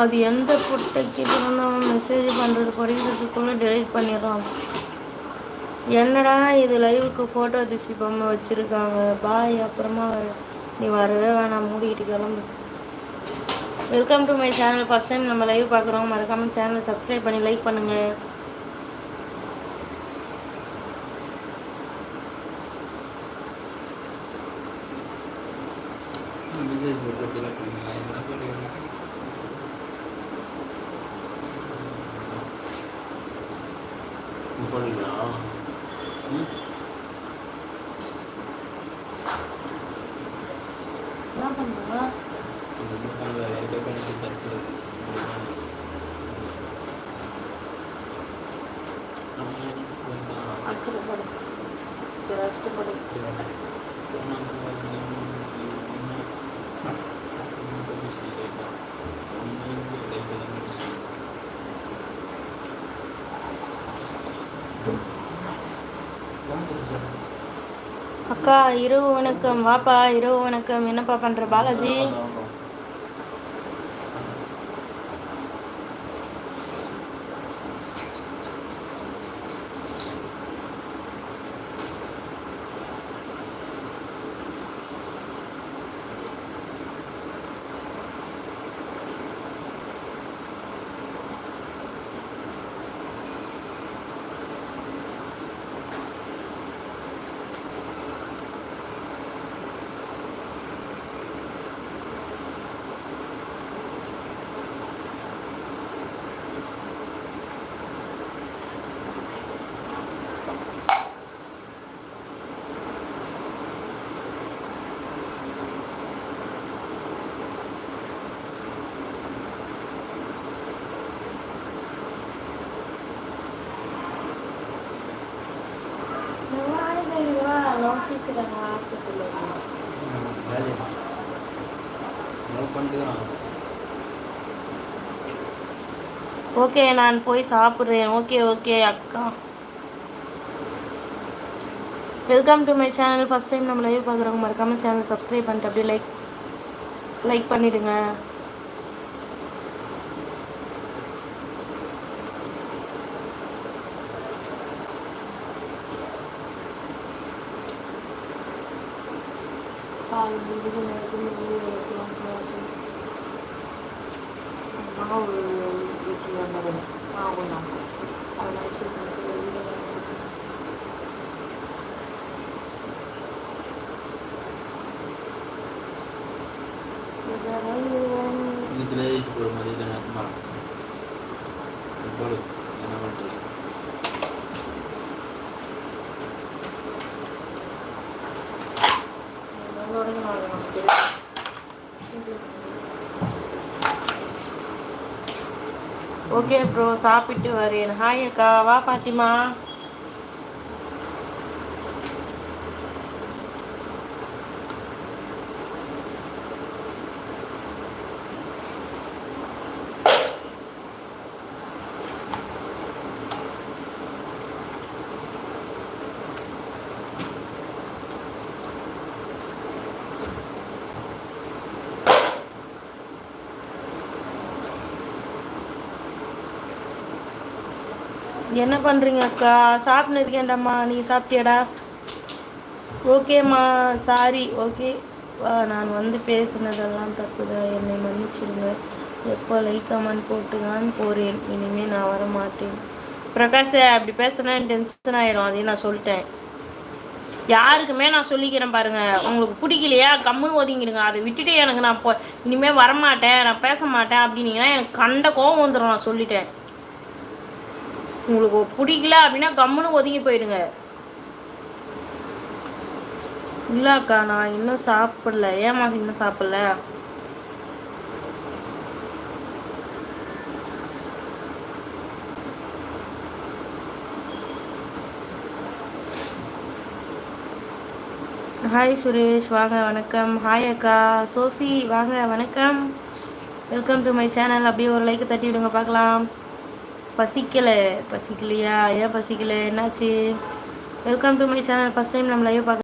அது எந்த புட்டைக்கு பிறந்தவன் மெசேஜ் பண்ணுறது படிக்கிறதுக்குள்ளே டெலிட் பண்ணிடுறான். என்னடா இது லைவுக்கு ஃபோட்டோ திசி பொம்மை வச்சுருக்காங்க. பாய், அப்புறமா நீ வரவே வேணாம், மூடிக்கிட்டு கிளம்பு. Welcome to my channel. First time நம்ம லைவ் பார்க்குறோம். மறக்காமல் சேனலை சப்ஸ்கிரைப் பண்ணி லைக் பண்ணுங்கள். என்ன பண்ணுறா? அச்சுப்படு, சரி அச்சுப்படு. அக்கா இரவு வணக்கம். வாப்பா, இரவு வணக்கம். என்னப்பா பண்ணுற பாலாஜி? ஓகே, நான் போய் சாப்பிட்றேன். ஓகே ஓகே அக்கா. Welcome to my channel. First time நம்ம லைவ் பார்க்குறவங்க மறக்காமல் சேனல் சப்ஸ்கிரைப் பண்ணிட்டு அப்படியே லைக் பண்ணிவிடுங்க. ஓகே ப்ரோ, சாப்பிட்டு வரேன். ஹாய் அக்கா. வா பாத்திமா. என்ன பண்ணுறீங்க அக்கா? சாப்பிட்னு இருக்கேன்டாம்மா. நீ சாப்பிட்டியாடா? ஓகேம்மா, சாரி. ஓகே, நான் வந்து பேசுனதெல்லாம் தப்பு தான், என்னை மன்னிச்சிடுங்க. எப்போ லைக் கமெண்ட் போட்டு தான் போகிறேன். இனிமேல் நான் வர மாட்டேன். பிரகாஷ், அப்படி பேசுனா டென்ஷன் ஆயிரும். அதையும் நான் சொல்லிட்டேன். யாருக்குமே நான் சொல்லிக்கிறேன் பாருங்க. உங்களுக்கு பிடிக்கலையா கம்முன்னு ஒதுங்கிடுங்க. அதை விட்டுட்டு எனக்கு நான் இனிமேல் வரமாட்டேன், நான் பேச மாட்டேன் அப்படின்னீங்கன்னா எனக்கு கண்ட கோவம் வந்துடும். நான் சொல்லிட்டேன். உங்களுக்கு பிடிக்கல அப்படின்னா கம்முன்னு ஒதுங்கி போயிடுங்க. இல்லக்கா, நான் இன்னும் சாப்பிடல. ஏமா இன்னும் சாப்பிடல? ஹாய் சுரேஷ், வாங்க வணக்கம். ஹாய் அக்கா. சோஃபி வாங்க வணக்கம். Welcome to my channel. அப்படியே ஒரு லைக் தட்டி விடுங்க பார்க்கலாம். பசிக்கலையா? ஏன் பசிக்கலை? என்னாச்சு? Welcome to my channel. First time நம்ம லைவ் பார்க்க